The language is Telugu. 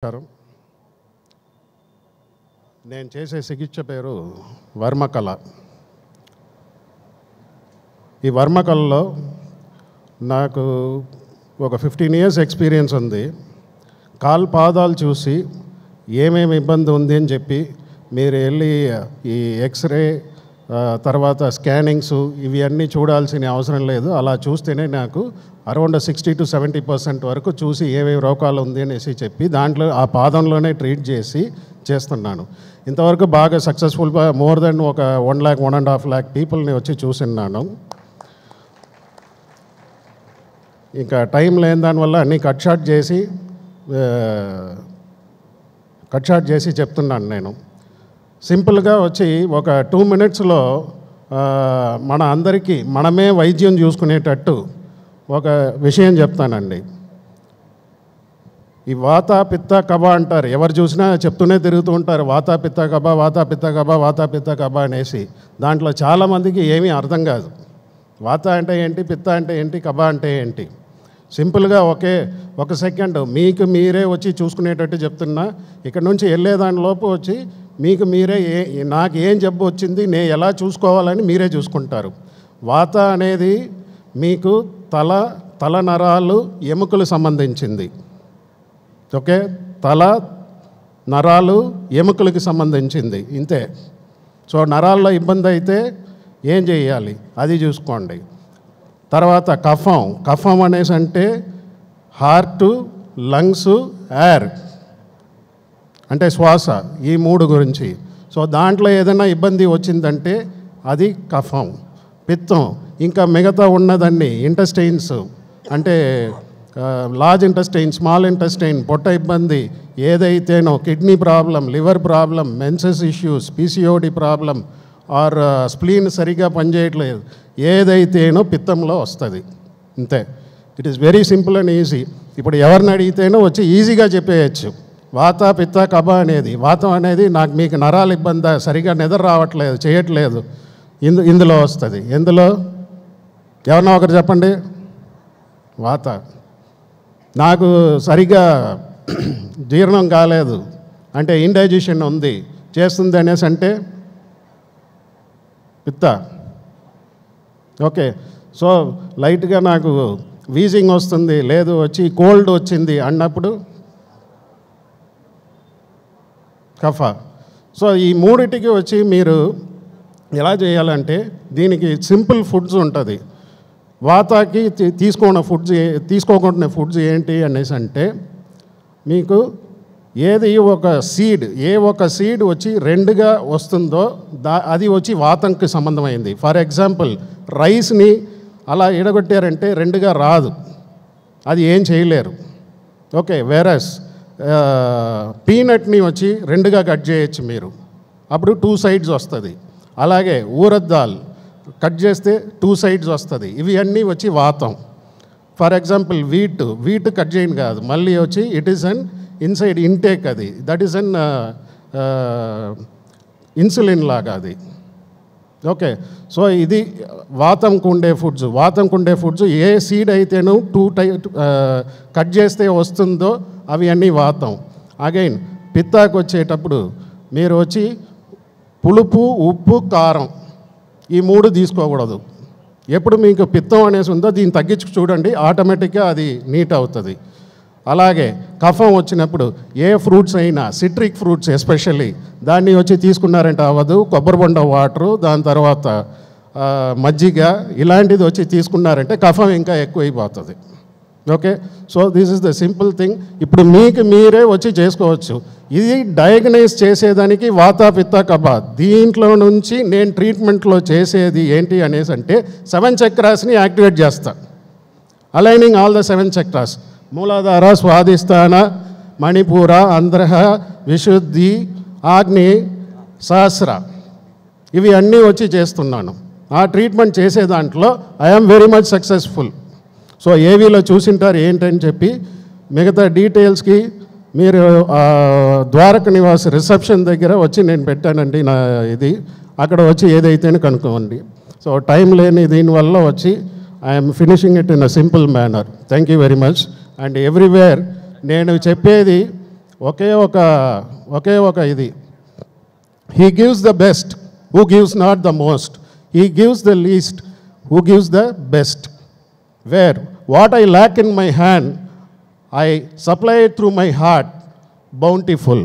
నమస్కారం. నేను చేసే చికిత్స పేరు వర్మకళ. ఈ వర్మకళలో నాకు ఒక 15 years ఎక్స్పీరియన్స్ ఉంది. పాదాలు చూసి ఏమేమి ఇబ్బంది ఉంది అని చెప్పి మీరు వెళ్ళి ఈ ఎక్స్రే తర్వాత స్కానింగ్స్ ఇవి అన్నీ చూడాల్సిన అవసరం లేదు. అలా చూస్తేనే నాకు అరౌండ్ 60 to 70% వరకు చూసి ఏమేమి రోగాలు ఉంది అనేసి చెప్పి దాంట్లో ఆ పాదంలోనే ట్రీట్ చేస్తున్నాను. ఇంతవరకు బాగా సక్సెస్ఫుల్గా మోర్ దెన్ ఒక 1 lakh 1.5 lakh పీపుల్ని వచ్చి చూసిన్నాను. ఇంకా టైం లేని దానివల్ల అన్నీ కట్ షార్ట్ చేసి చెప్తున్నాను. నేను సింపుల్గా వచ్చి ఒక 2 minutesలో మన అందరికీ మనమే వైద్యం చూసుకునేటట్టు ఒక విషయం చెప్తానండి. ఈ వాత పిత్త కబ అంటారు, ఎవరు చూసినా చెప్తూనే తిరుగుతూ ఉంటారు, వాత పిత్త కబ వాత పిత్త కబ వాత పిత్త కబ అనేసి. దాంట్లో చాలామందికి ఏమీ అర్థం కాదు. వాత అంటే ఏంటి, పిత్త అంటే ఏంటి, కబ అంటే ఏంటి. సింపుల్గా ఒక సెకండ్ మీకు మీరే వచ్చి చూసుకునేటట్టు చెప్తున్నా. ఇక్కడ నుంచి వెళ్ళేదానిలోపు వచ్చి మీకు మీరే నాకు ఏం జబ్బు వచ్చింది, నేను ఎలా చూసుకోవాలని మీరే చూసుకుంటారు. వాత అనేది మీకు తల నరాలు ఎముకలు సంబంధించింది. ఓకే, తల నరాలు ఎముకలకి సంబంధించింది, ఇంతే. సో నరాల్లో ఇబ్బంది అయితే ఏం చేయాలి అది చూసుకోండి. తర్వాత కఫం అనేసి అంటే హార్ట్, లంగ్స్, ఎయిర్ అంటే శ్వాస, ఈ 3 గురించి. సో దాంట్లో ఏదైనా ఇబ్బంది వచ్చిందంటే అది కఫం. పిత్తం ఇంకా మిగతా ఉన్నదన్నీ ఇంటెస్టైన్స్ అంటే లార్జ్ ఇంటెస్టైన్, స్మాల్ ఇంటెస్టైన్, పొట్ట ఇబ్బంది ఏదైతేనో, kidney problem, liver problem, menses issues, PCOD problem or spleen సరిగా పనిచేయట్లేదు, ఏదైతేనో పిత్తంలో వస్తుంది, అంతే. It is very simple and easy. ఇప్పుడు ఎవరిని అడిగితేనో వచ్చి ఈజీగా చెప్పేయచ్చు. వాత పిత్త కబ అనేది, వాతం అనేది మీకు నరాల ఇబ్బంది, సరిగా నిద్ర రావట్లేదు, చేయట్లేదు, ఇందులో వస్తుంది. ఎందులో ఎవరన్నా ఒకరు చెప్పండి. వాత. నాకు సరిగా జీర్ణం కాలేదు అంటే ఇండైజెషన్ ఉంది చేస్తుంది అనేసి అంటే పిత్త. ఓకే, సో లైట్గా నాకు వీజింగ్ వస్తుంది, లేదు వచ్చి కోల్డ్ వచ్చింది అన్నప్పుడు కఫ. సో ఈ 3టికి వచ్చి మీరు ఎలా చేయాలంటే దీనికి సింపుల్ ఫుడ్స్ ఉంటుంది. వాతాకి తీసుకోకుండా ఫుడ్స్ ఏంటి అనేసి అంటే మీకు ఏది ఒక సీడ్ వచ్చి 2గా వస్తుందో అది వచ్చి వాతంకి సంబంధమైంది. ఫర్ ఎగ్జాంపుల్ రైస్ని అలా ఎడగొట్టారంటే 2గా రాదు, అది ఏం చేయలేరు. ఓకే, వేరస్ పీనట్ని వచ్చి 2గా కట్ చేయొచ్చు మీరు, అప్పుడు 2 sides వస్తుంది. అలాగే ఊరద్దాల్ కట్ చేస్తే 2 sides వస్తుంది. ఇవి అన్నీ వచ్చి వాతం. ఫర్ ఎగ్జాంపుల్ వీట్ కట్ చేయను కాదు, మళ్ళీ వచ్చి it is an inside intake, అది దట్ ఈస్ అన్ ఇన్సులిన్ లాగా అది. ఓకే, సో ఇది వాతంకు ఉండే ఫుడ్స్. ఏ సీడ్ అయితేనూ 2 కట్ చేస్తే వస్తుందో అవి అన్నీ వాతం. అగైన్ పిత్తాకు వచ్చేటప్పుడు మీరు వచ్చి పులుపు, ఉప్పు, కారం ఈ 3 తీసుకోకూడదు. ఎప్పుడు మీకు పిత్తం అనేసి ఉందో దీన్ని తగ్గించి చూడండి, ఆటోమేటిక్గా అది నీట్ అవుతుంది. అలాగే కఫం వచ్చినప్పుడు ఏ ఫ్రూట్స్ అయినా, సిట్రిక్ ఫ్రూట్స్ ఎస్పెషల్లీ, దాన్ని వచ్చి తీసుకున్నారంటే అవ్వదు. కొబ్బరి బొండ వాటరు, దాని తర్వాత మజ్జిగ ఇలాంటిది వచ్చి తీసుకున్నారంటే కఫం ఇంకా ఎక్కువైపోతుంది. Okay, so this is the simple thing. ఇప్పుడు మీకు మీరే వచ్చి చేసుకోవచ్చు. ఇది డయాగ్నైజ్ చేసేదానికి వాత పిత్త కబ. దీంట్లో నుంచి నేను ట్రీట్మెంట్లో చేసేది ఏంటి అనేసి అంటే 7 చక్రాస్ని యాక్టివేట్ చేస్తా. అలైనింగ్ ఆల్ ద 7 చక్రాస్: మూలాధార, స్వాధిష్టాన, మణిపూర, ఆంధ్రహ, విశుద్ధి, ఆగ్ని, సహస్ర, ఇవి అన్నీ వచ్చి చేస్తున్నాను. ఆ ట్రీట్మెంట్ చేసే దాంట్లో I'm very much successful. So ఏవీలో చూసింటారు ఏంటని చెప్పి. మిగతా డీటెయిల్స్కి మీరు ద్వారక నివాస్ రిసెప్షన్ దగ్గర వచ్చి నేను పెట్టానండి నా ఇది, అక్కడ వచ్చి ఏదైతేనే కనుక్కోండి. సో టైం లేని దీనివల్ల వచ్చి I'm finishing it in a simple manner. Thank you very much. And everywhere నేను చెప్పేది ఒకే ఒక ఇది, he gives the best who gives not the most, he gives the least who gives the best. Where what I lack in my hand, I supply it through my heart, bountiful.